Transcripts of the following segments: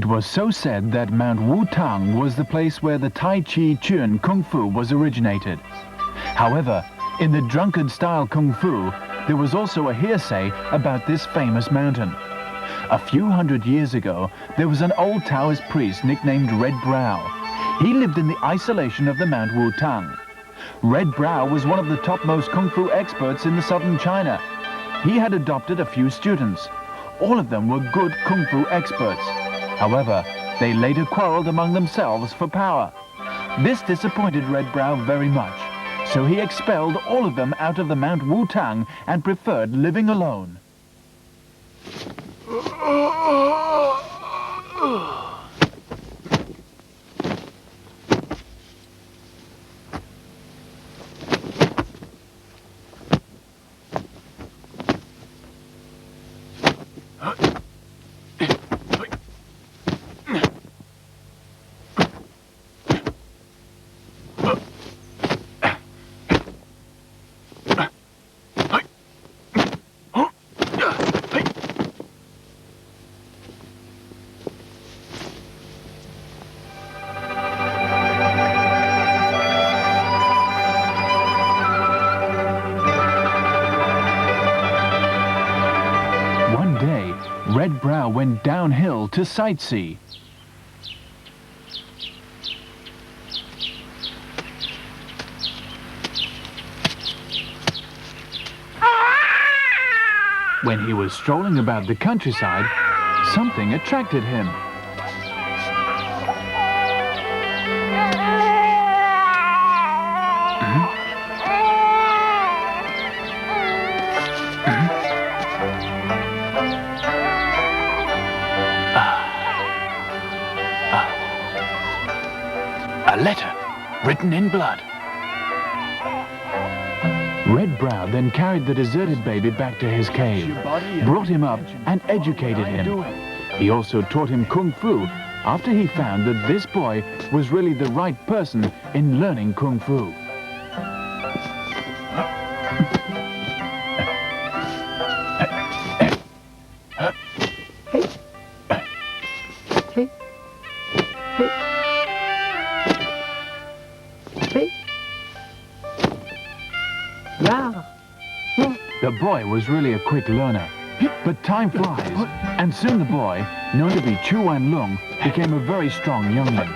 It was so said that Mount Wutang was the place where the Tai Chi Chuan Kung Fu was originated. However, in the drunkard style Kung Fu, there was also a hearsay about this famous mountain. A few hundred years ago, there was an old Taoist priest nicknamed Red Brow. He lived in the isolation of the Mount Wutang. Red Brow was one of the topmost Kung Fu experts in the southern China. He had adopted a few students. All of them were good Kung Fu experts. However, they later quarreled among themselves for power. This disappointed Red Brow very much, so he expelled all of them out of the Mount Wutang and preferred living alone. Red Brow went downhill to sightsee. When he was strolling about the countryside, something attracted him. A letter written in blood. Red Brow then carried the deserted baby back to his cave, brought him up and educated him. He also taught him Kung Fu after he found that this boy was really the right person in learning Kung Fu. The boy was really a quick learner, but time flies, and soon the boy, known to be Chu Lung, became a very strong youngling.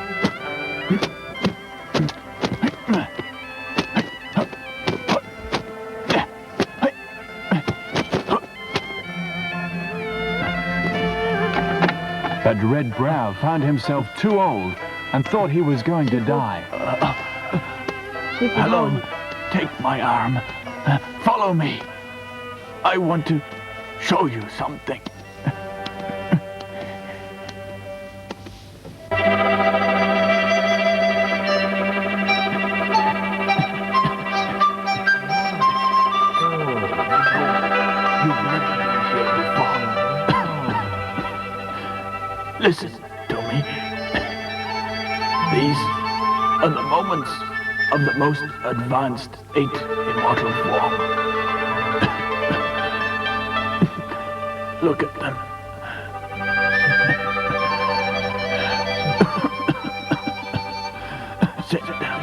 But Red Brow found himself too old and thought he was going to die. Hello, take my arm. Follow me. I want to show you something. Listen to me. These are the moments of the most advanced 8 immortal form. Look at them. Sit down.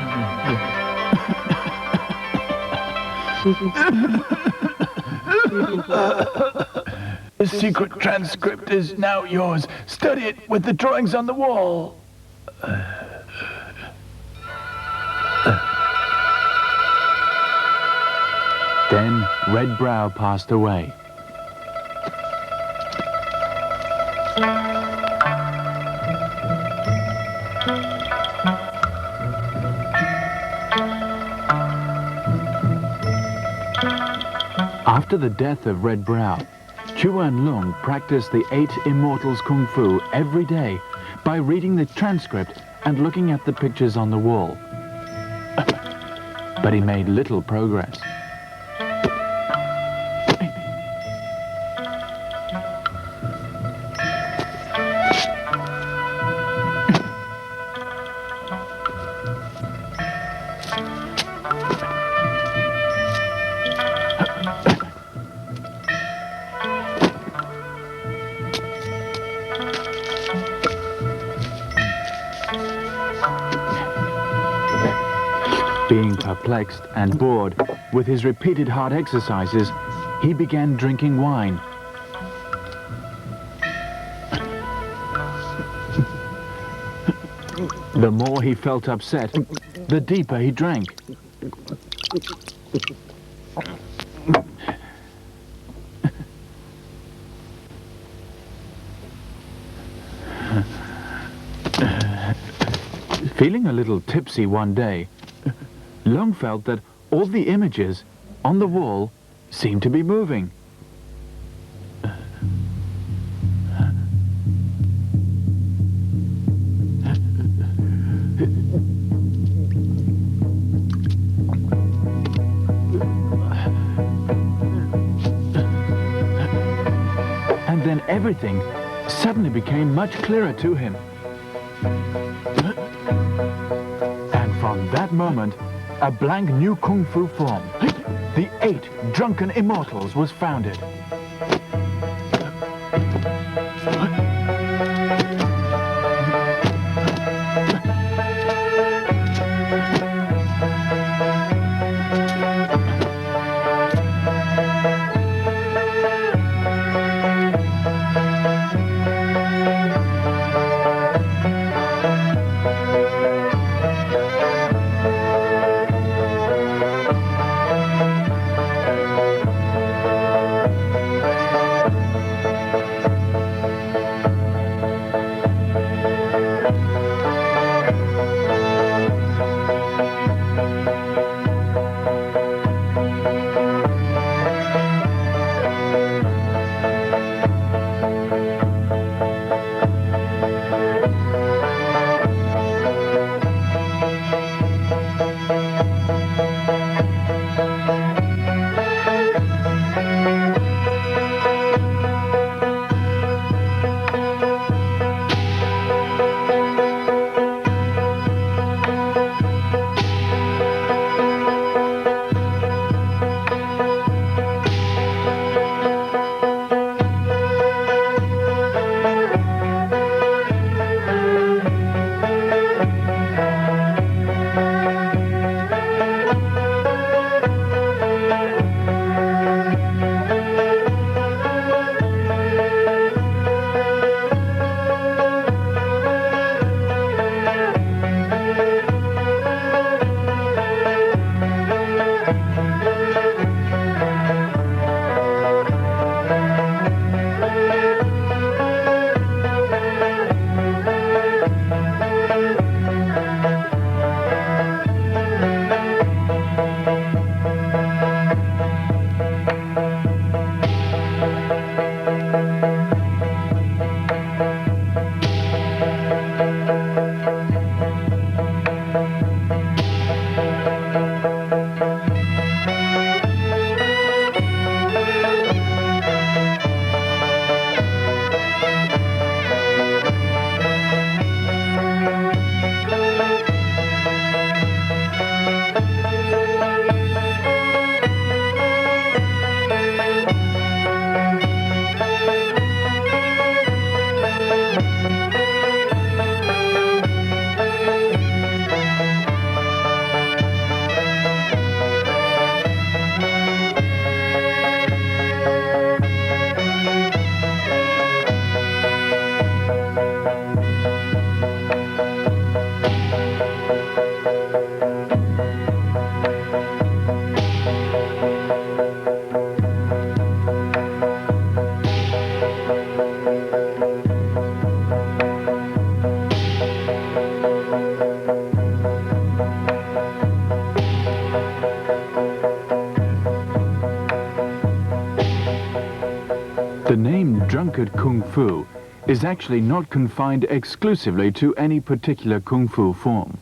The secret transcript is now yours. Study it with the drawings on the wall. Then Red Brow passed away. After the death of Red Brow, Chu Lung practiced the 8 Immortals Kung Fu every day by reading the transcript and looking at the pictures on the wall. But he made little progress. Being perplexed and bored with his repeated hard exercises, he began drinking wine. The more he felt upset, the deeper he drank. Feeling a little tipsy one day, Leung felt that all the images on the wall seemed to be moving. And then everything suddenly became much clearer to him. And from that moment, a blank new kung fu form, the 8 Drunken Immortals, was founded. The name Drunkard Kung Fu is actually not confined exclusively to any particular Kung Fu form.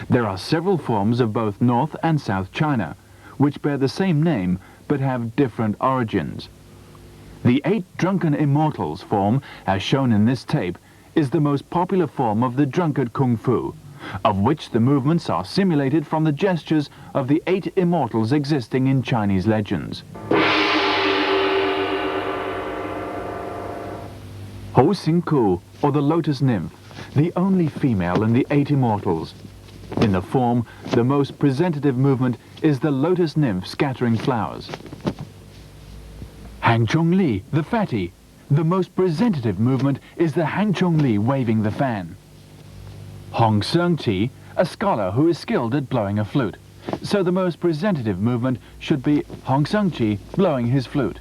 There are several forms of both North and South China, which bear the same name but have different origins. The 8 Drunken Immortals form, as shown in this tape, is the most popular form of the Drunkard Kung Fu, of which the movements are simulated from the gestures of the 8 immortals existing in Chinese legends. Ho Xing Ku, or the Lotus Nymph, the only female in the 8 immortals. In the form, the most presentative movement is the lotus nymph scattering flowers. Hang Chung Li, the fatty. The most presentative movement is the Hang Chung Li waving the fan. Hong Seung Chi, a scholar who is skilled at blowing a flute. So the most presentative movement should be Hong Seung Chi blowing his flute.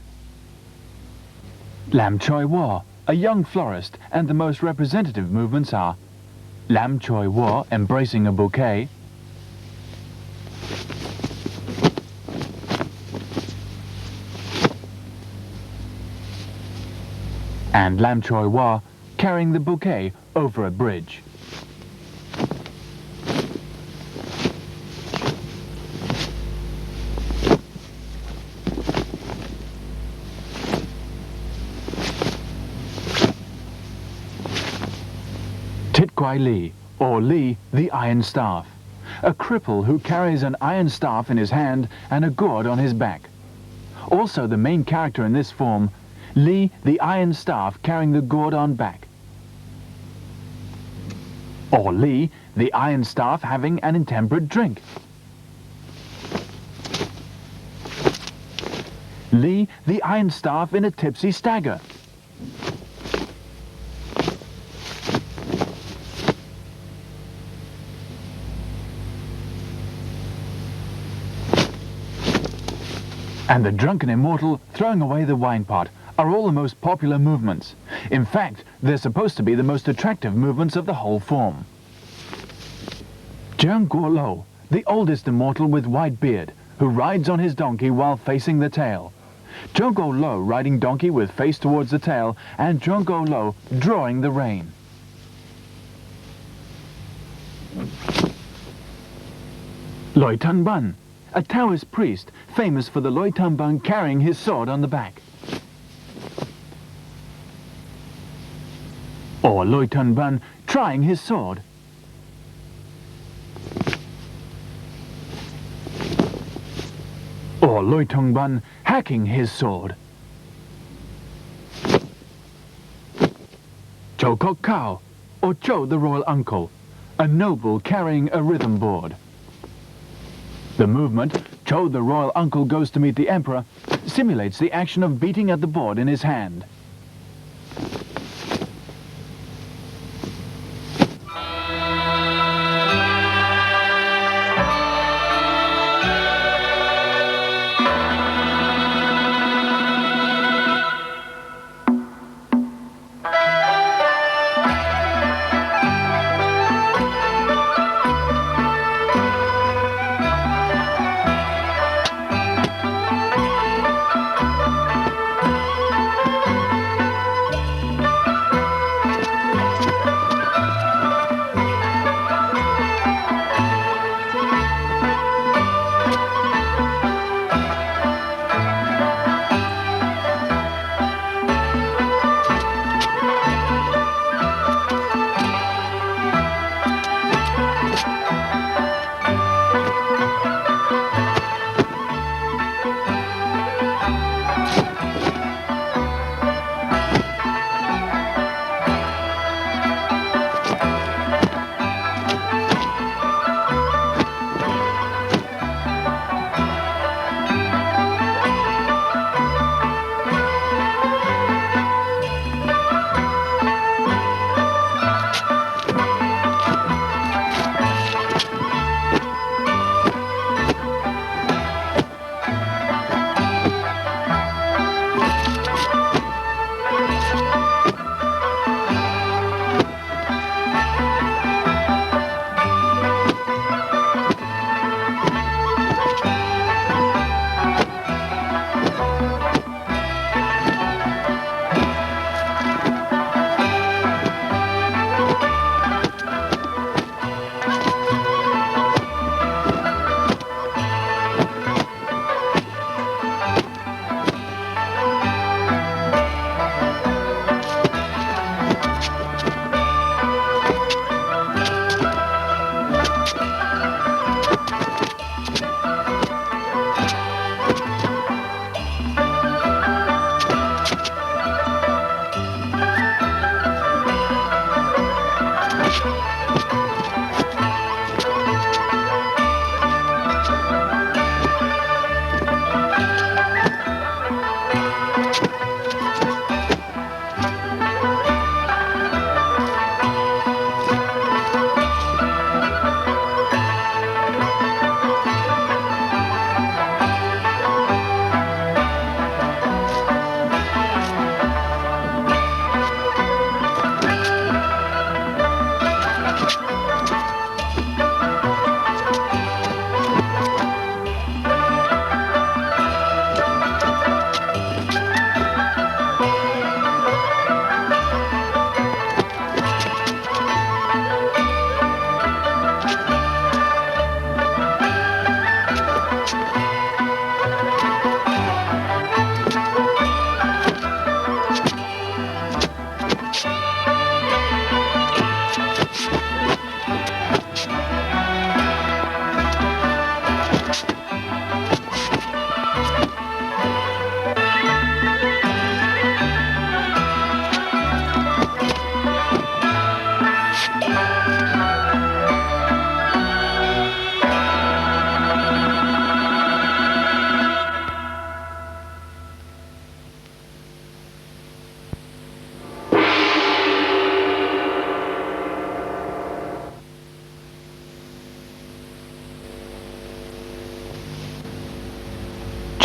Lam Choi Wo, a young florist, and the most representative movements are Lam Choi Wo embracing a bouquet, and Lam Choi Wo carrying the bouquet over a bridge. Tit Kwai Li, or Li the Iron Staff, a cripple who carries an iron staff in his hand and a gourd on his back. Also the main character in this form, Li the Iron Staff carrying the gourd on back. Or Li the Iron Staff having an intemperate drink. Li the Iron Staff in a tipsy stagger. And the drunken immortal throwing away the wine pot are all the most popular movements. In fact, they're supposed to be the most attractive movements of the whole form. Jiang Guo Lo, the oldest immortal with white beard, who rides on his donkey while facing the tail. Jiang Guo Lo riding donkey with face towards the tail, and Jiang Guo Lo drawing the rein. Loi Tun Ban, a Taoist priest famous for the Loi Tun Ban carrying his sword on the back. Or Loi Tun Ban trying his sword. Or Loi Tun Ban hacking his sword. Chow Kok Kao, or Chow the royal uncle, a noble carrying a rhythm board. The movement, Chow the royal uncle goes to meet the emperor, simulates the action of beating at the board in his hand.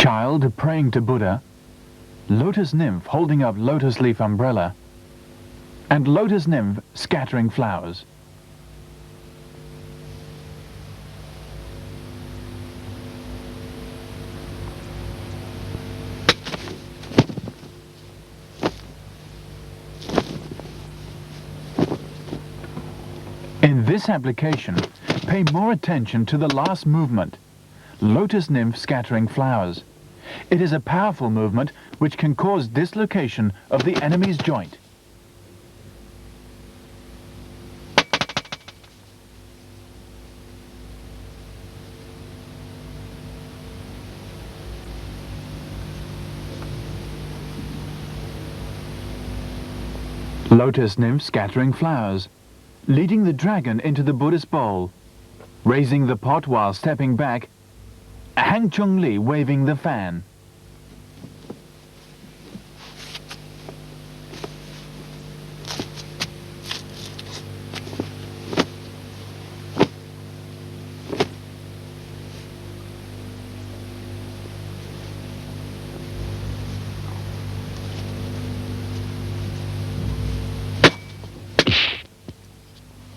Child praying to Buddha, lotus nymph holding up lotus leaf umbrella, and lotus nymph scattering flowers. In this application, pay more attention to the last movement, lotus nymph scattering flowers. It is a powerful movement which can cause dislocation of the enemy's joint. Lotus nymph scattering flowers, leading the dragon into the Buddhist bowl, raising the pot while stepping back, Hang Chung Li waving the fan.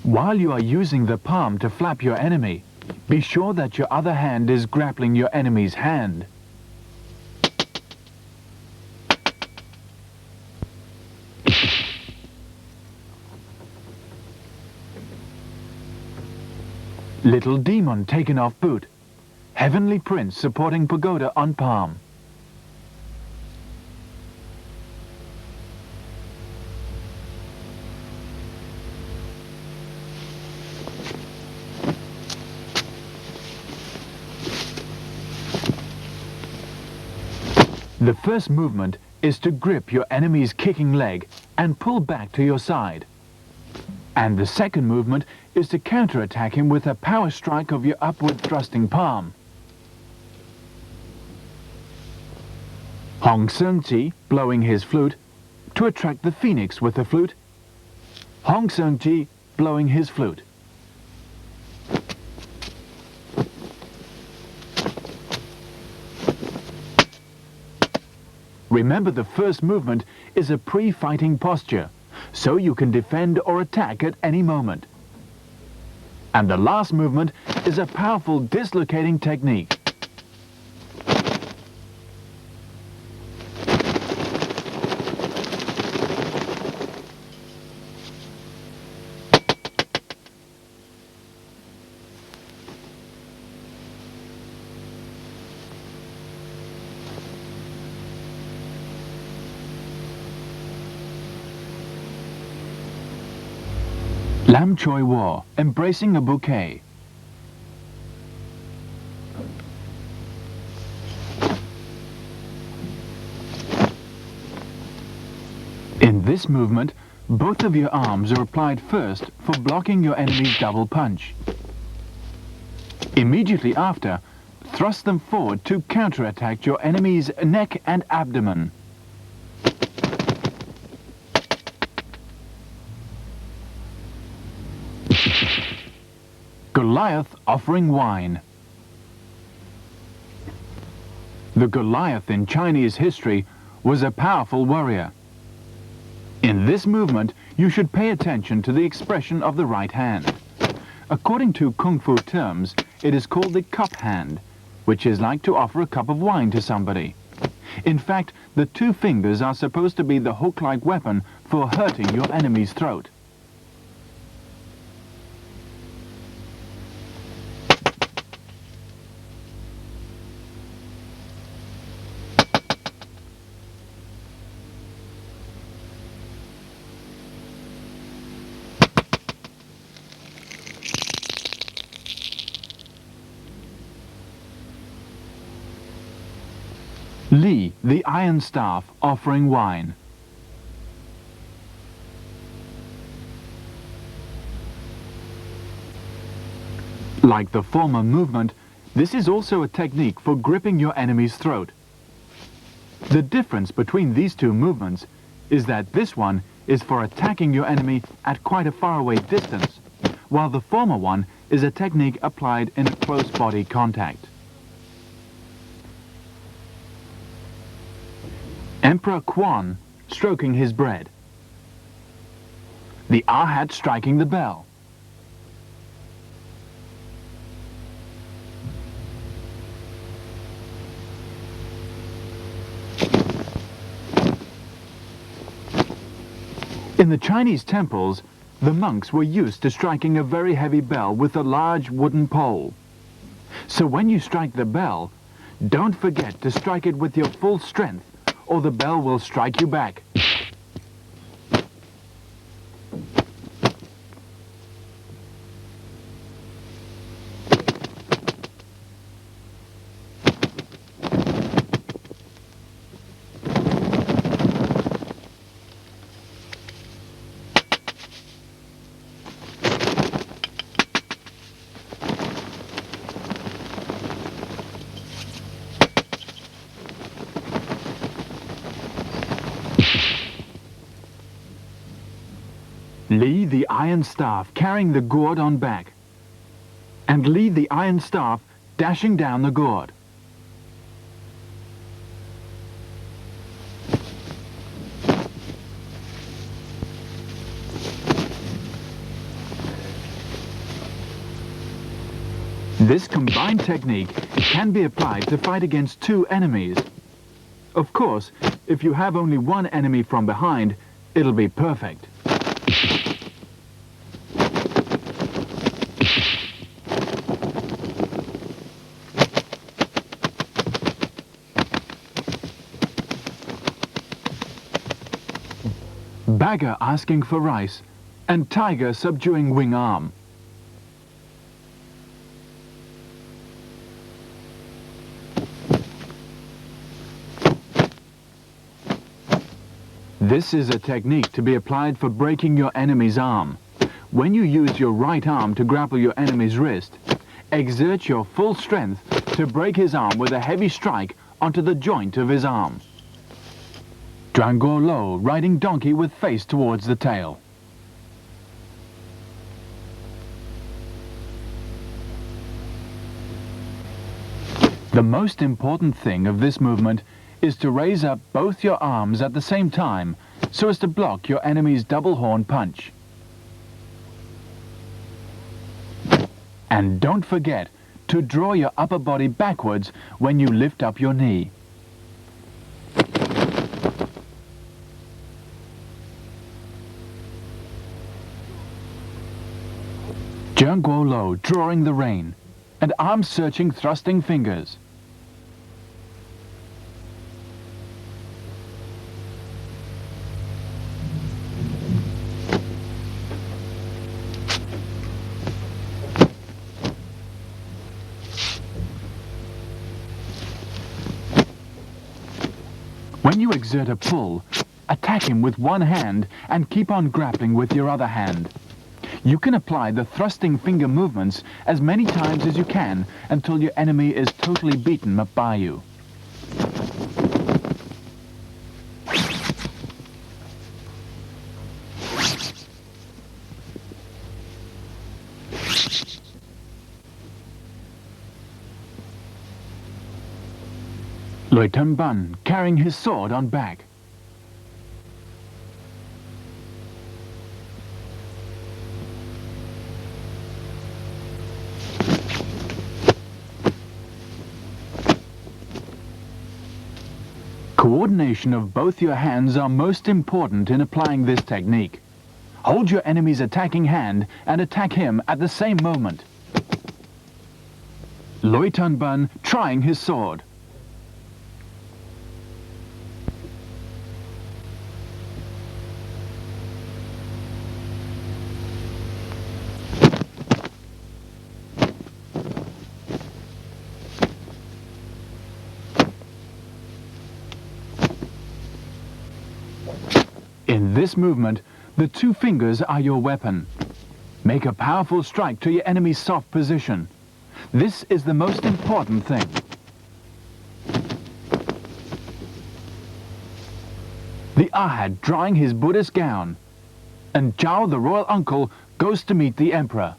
While you are using the palm to flap your enemy, be sure that your other hand is grappling your enemy's hand. Little demon taken off boot, heavenly prince supporting pagoda on palm. The first movement is to grip your enemy's kicking leg and pull back to your side. And the second movement is to counterattack him with a power strike of your upward thrusting palm. Hong Seung Ji blowing his flute to attract the phoenix with the flute. Hong Seung Ji blowing his flute. Remember, the first movement is a pre-fighting posture, so you can defend or attack at any moment. And the last movement is a powerful dislocating technique. Lam Choi Wo, embracing a bouquet. In this movement, both of your arms are applied first for blocking your enemy's double punch. Immediately after, thrust them forward to counterattack your enemy's neck and abdomen. Goliath offering wine. The Goliath in Chinese history was a powerful warrior. In this movement, you should pay attention to the expression of the right hand. According to Kung Fu terms, it is called the cup hand, which is like to offer a cup of wine to somebody. In fact, the two fingers are supposed to be the hook-like weapon for hurting your enemy's throat. Li, the iron staff, offering wine. Like the former movement, this is also a technique for gripping your enemy's throat. The difference between these two movements is that this one is for attacking your enemy at quite a faraway distance, while the former one is a technique applied in a close body contact. Emperor Quan stroking his bread. The Arhat striking the bell. In the Chinese temples, the monks were used to striking a very heavy bell with a large wooden pole. So when you strike the bell, don't forget to strike it with your full strength, or the bell will strike you back. Li the iron staff carrying the gourd on back, and Li the iron staff dashing down the gourd. This combined technique can be applied to fight against two enemies. Of course, if you have only one enemy from behind, it'll be perfect. Bagger asking for rice, and Tiger subduing Wing Arm. This is a technique to be applied for breaking your enemy's arm. When you use your right arm to grapple your enemy's wrist, exert your full strength to break his arm with a heavy strike onto the joint of his arm. Drunken Monkey riding donkey with face towards the tail. The most important thing of this movement is to raise up both your arms at the same time so as to block your enemy's double horn punch. And don't forget to draw your upper body backwards when you lift up your knee. Zheng Guo drawing the rein, and arm-searching thrusting fingers. When you exert a pull, attack him with one hand and keep on grappling with your other hand. You can apply the thrusting finger movements as many times as you can until your enemy is totally beaten up by you. Leung Ting carrying his sword on back. Coordination of both your hands are most important in applying this technique. Hold your enemy's attacking hand and attack him at the same moment. Leung Ting trying his sword. In this movement, the two fingers are your weapon. Make a powerful strike to your enemy's soft position. This is the most important thing. The Ahad drawing his Buddhist gown, and Zhao the royal uncle goes to meet the emperor.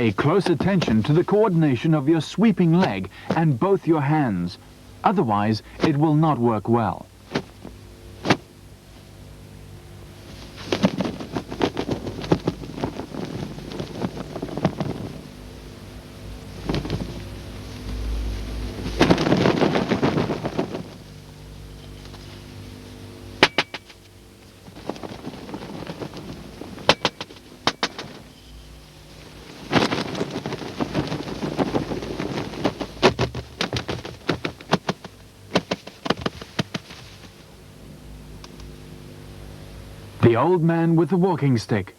Pay close attention to the coordination of your sweeping leg and both your hands. Otherwise, it will not work well. The old man with the walking stick.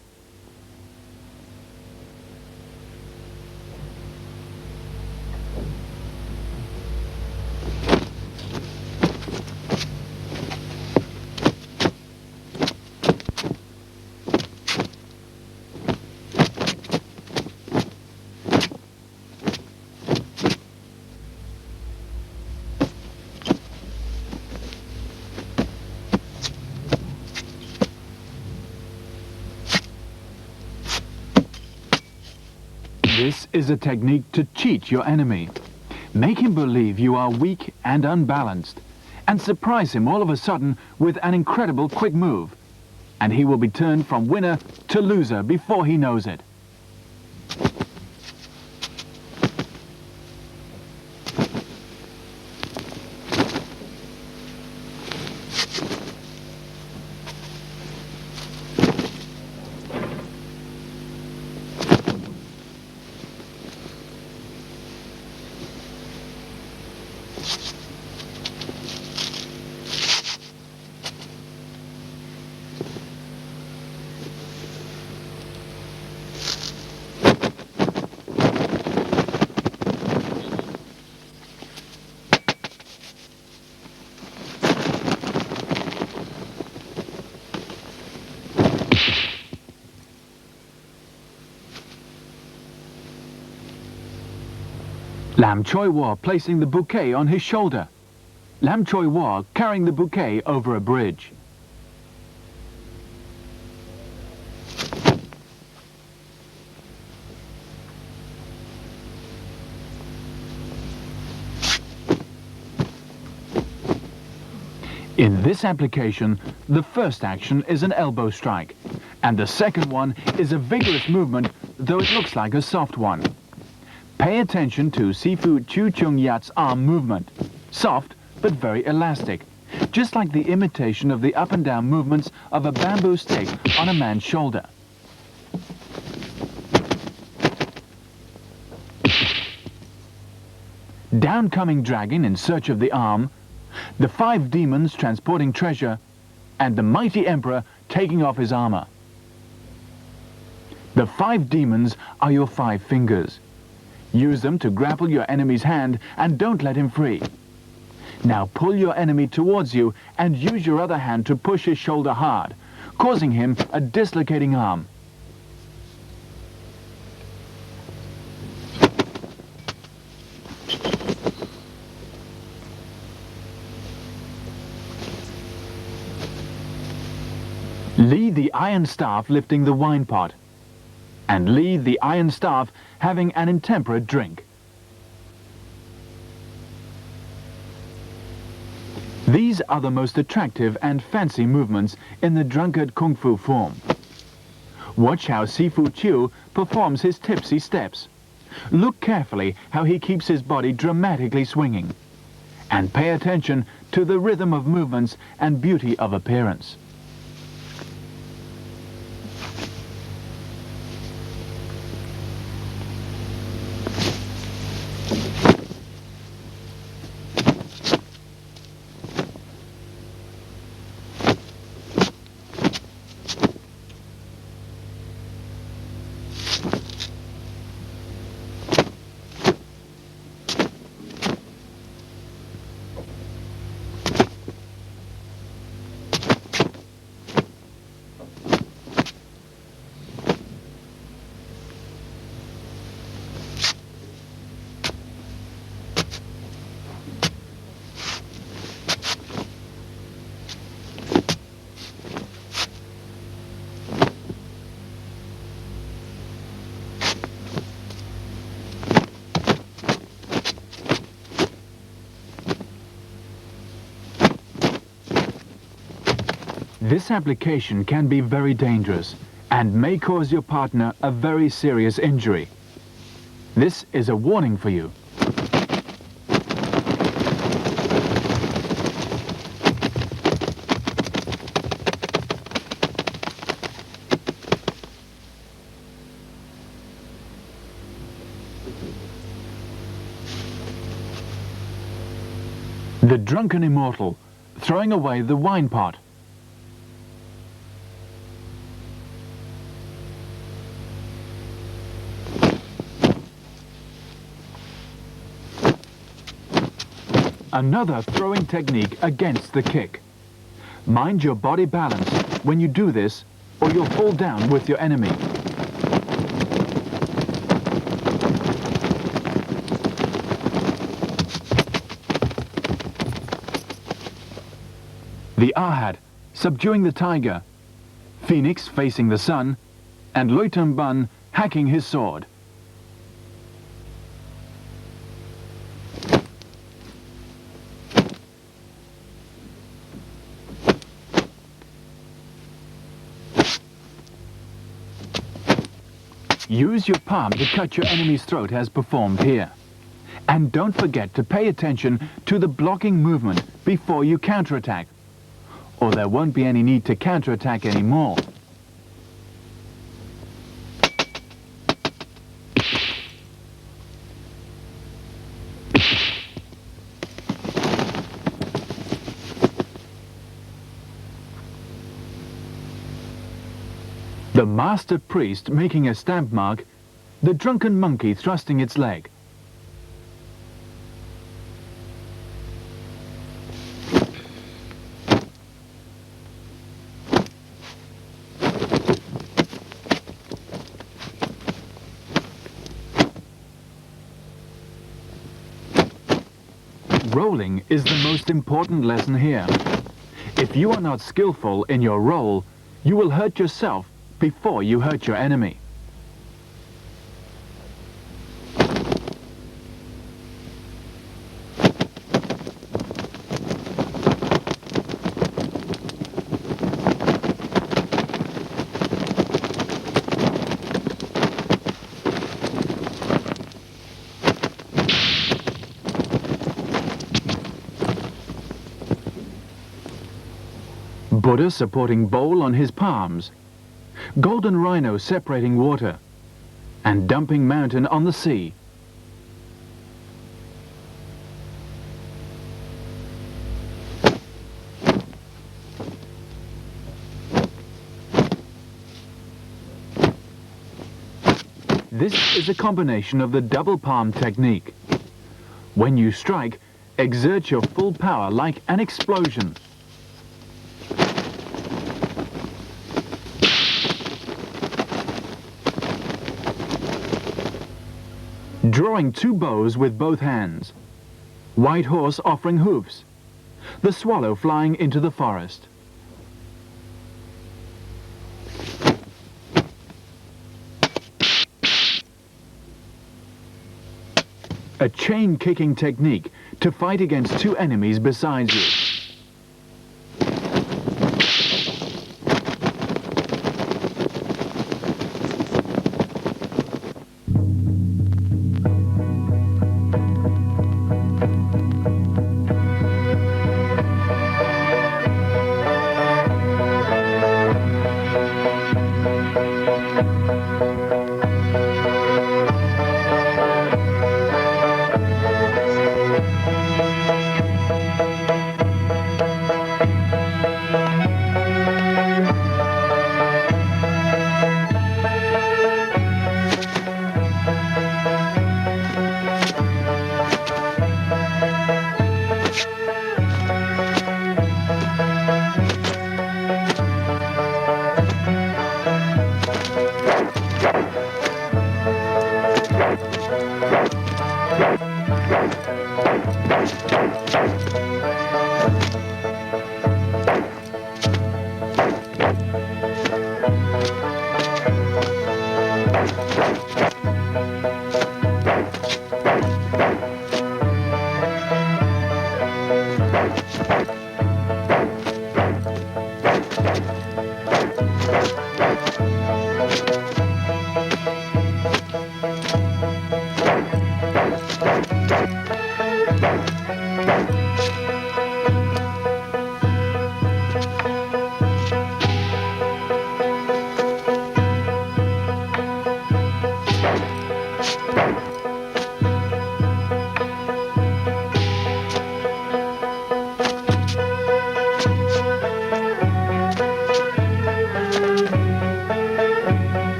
This is a technique to cheat your enemy. Make him believe you are weak and unbalanced, and surprise him all of a sudden with an incredible quick move, and he will be turned from winner to loser before he knows it. Lam Choi War placing the bouquet on his shoulder. Lam Choi War carrying the bouquet over a bridge. In this application, the first action is an elbow strike, and the second one is a vigorous movement, though it looks like a soft one. Pay attention to Sifu Chiu Chung Yat's arm movement. Soft, but very elastic, just like the imitation of the up and down movements of a bamboo stick on a man's shoulder. Downcoming dragon in search of the arm, the 5 demons transporting treasure, and the mighty emperor taking off his armor. The 5 demons are your 5 fingers. Use them to grapple your enemy's hand and don't let him free. Now pull your enemy towards you and use your other hand to push his shoulder hard, causing him a dislocating arm. Lead the iron staff lifting the wine pot, and lead the iron staff having an intemperate drink. These are the most attractive and fancy movements in the drunkard kung fu form. Watch how Sifu Chiu performs his tipsy steps. Look carefully how he keeps his body dramatically swinging. And pay attention to the rhythm of movements and beauty of appearance. This application can be very dangerous and may cause your partner a very serious injury. This is a warning for you. The drunken immortal, throwing away the wine pot. Another throwing technique against the kick. Mind your body balance when you do this, or you'll fall down with your enemy. The Ahad, subduing the tiger, Phoenix facing the sun, and Leung Ting hacking his sword. Use your palm to cut your enemy's throat as performed here. And don't forget to pay attention to the blocking movement before you counterattack, or there won't be any need to counterattack anymore. The master priest making a stamp mark, the drunken monkey thrusting its leg. Rolling is the most important lesson here. If you are not skillful in your roll, you will hurt yourself before you hurt your enemy. Buddha supporting bowl on his palms, golden rhino separating water, and dumping mountain on the sea. This is a combination of the double palm technique. When you strike, exert your full power like an explosion. Drawing two bows with both hands. White horse offering hoofs. The swallow flying into the forest. A chain kicking technique to fight against two enemies besides you.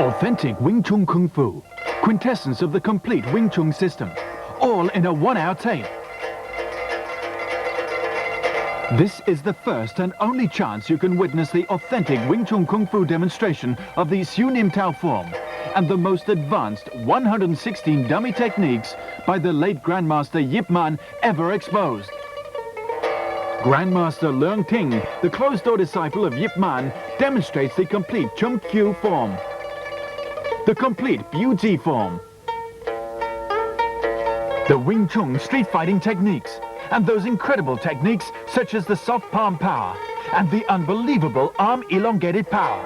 Authentic Wing Chun Kung Fu, quintessence of the complete Wing Chun system, all in a 1-hour tape. This is the first and only chance you can witness the authentic Wing Chun Kung Fu demonstration of the Siu Nim Tao form and the most advanced 116 dummy techniques by the late Grandmaster Yip Man ever exposed. Grandmaster Leung Ting, the closed-door disciple of Yip Man, demonstrates the complete Chung Kyu form, the complete Beauty form, the Wing Chun street fighting techniques, and those incredible techniques such as the soft palm power and the unbelievable arm elongated power.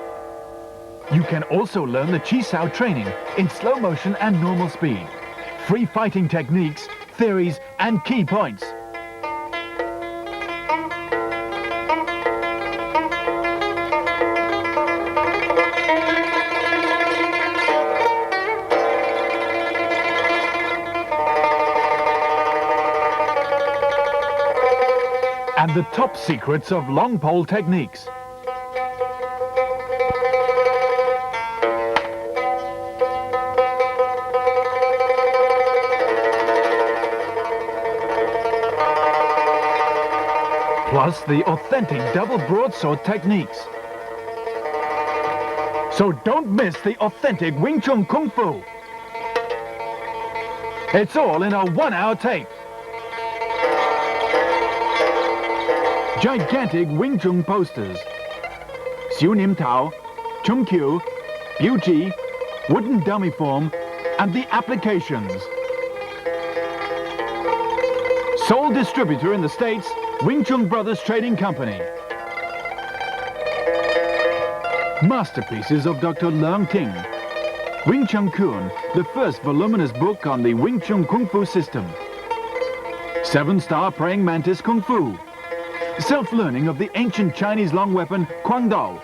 You can also learn the Chi Sao training in slow motion and normal speed, free fighting techniques, theories, and key points. And the top secrets of long pole techniques. Plus the authentic double broadsword techniques. So don't miss the authentic Wing Chun Kung Fu. It's all in a 1-hour tape. Gigantic Wing Chun posters, Siu Nim Tao, Chung Kyu, Beauty, wooden dummy form, and the applications. Sole distributor in the States, Wing Chun Brothers Trading Company. Masterpieces of Dr. Leung Ting. Wing Chun Kun, the first voluminous book on the Wing Chun Kung Fu system. 7-star Praying Mantis Kung Fu. Self-learning of the ancient Chinese long weapon, Kwang Dao.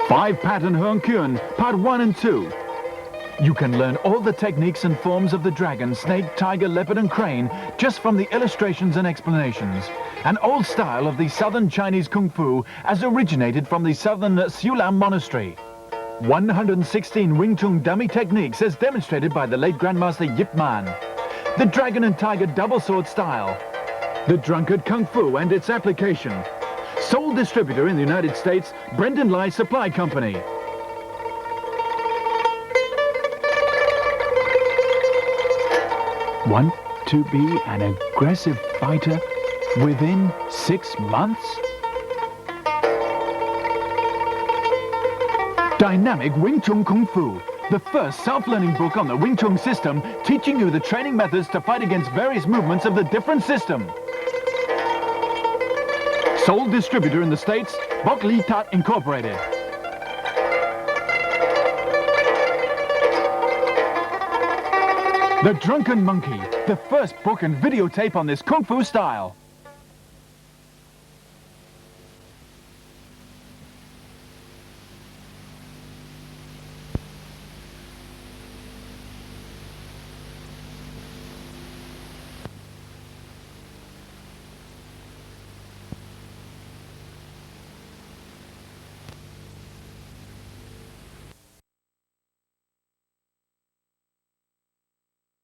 5-pattern Hung Kyun, part 1 and 2. You can learn all the techniques and forms of the dragon, snake, tiger, leopard and crane just from the illustrations and explanations. An old style of the southern Chinese Kung Fu as originated from the southern Siulam Monastery. 116 Wing Chun dummy techniques as demonstrated by the late Grandmaster Yip Man. The Dragon and Tiger double sword style. The Drunkard Kung Fu and its application. Sole distributor in the United States, Brendan Lai Supply Company. Want to be an aggressive fighter within 6 months? Dynamic Wing Chun Kung Fu. The first self-learning book on the Wing Chun system, teaching you the training methods to fight against various movements of the different system. Sole distributor in the States, Bok Lee Tat Incorporated. The Drunken Monkey, the first book and videotape on this Kung Fu style.